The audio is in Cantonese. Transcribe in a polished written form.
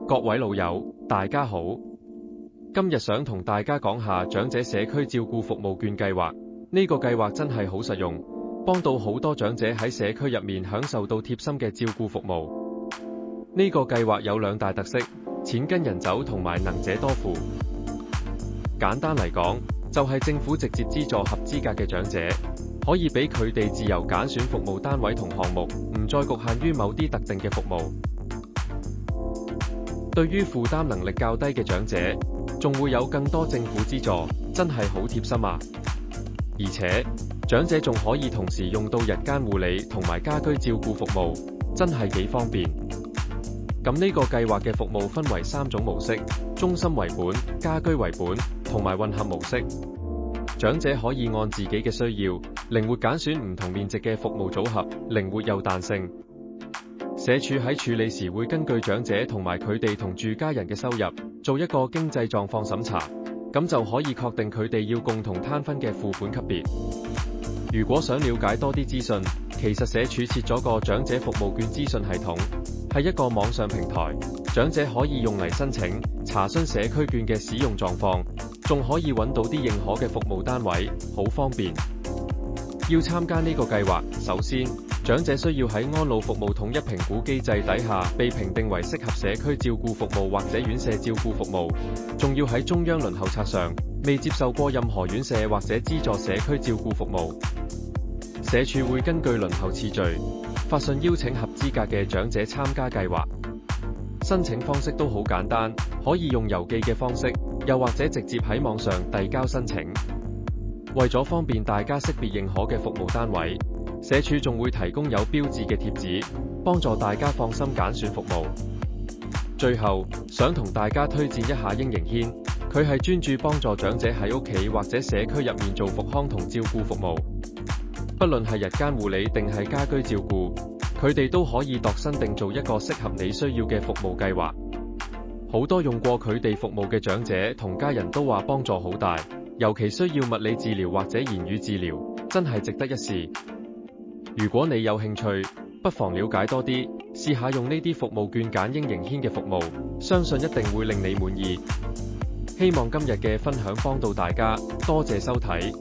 各位老友，大家好。今日想同大家講下長者社區照顧服務券計劃。呢個計劃真係好實用，幫到好多長者喺社區入面享受到貼心嘅照顧服務。呢個計劃有兩大特色：錢跟人走同埋能者多付。簡單嚟講，就係政府直接資助合資格嘅長者，可以俾佢哋自由揀選服務單位同項目，唔再局限於某啲特定嘅服務。對於負擔能力較低嘅長者，仲會有更多政府資助，真係好貼心啊！而且長者仲可以同時用到日間護理同埋家居照顧服務，真係幾方便。咁呢個計劃嘅服務分為3種模式：中心為本、家居為本同埋混合模式。長者可以按自己嘅需要，靈活揀選唔同面值嘅服務組合，靈活又彈性。社署喺處理時會根據長者同埋佢哋同住家人嘅收入，做一個經濟狀況審查，咁就可以確定佢哋要共同攤分嘅付款級別。如果想了解多啲資訊，其實社署設咗個長者服務券資訊系統，係一個網上平台，長者可以用嚟申請、查詢社區券嘅使用狀況，仲可以揾到啲認可嘅服務單位，好方便。要參加呢個計劃，首先長者需要喺安老服務統一評估機制底下被評定為適合社區照顧服務或者院舍照顧服務，仲要喺中央輪候冊上未接受過任何院舍或者資助社區照顧服務。社署會根據輪候次序發信邀請合資格嘅長者參加計劃。申請方式都好簡單，可以用郵寄嘅方式，又或者直接喺網上遞交申請。為咗方便大家識別認可嘅服務單位，社署仲會提供有標誌嘅貼紙，幫助大家放心揀選服務。最後，想同大家推薦一下英營軒，佢係專注幫助長者喺屋企或者社區入面做復康同照顧服務。不論係日間護理定係家居照顧，佢哋都可以度身訂做一個適合你需要嘅服務計劃。好多用過佢哋服務嘅長者同家人都話幫助好大，尤其需要物理治療或者言語治療，真係值得一試。如果你有興趣，不妨了解多啲，試下用呢啲服務券揀英營軒嘅服務，相信一定會令你滿意。希望今日嘅分享幫到大家，多謝收睇。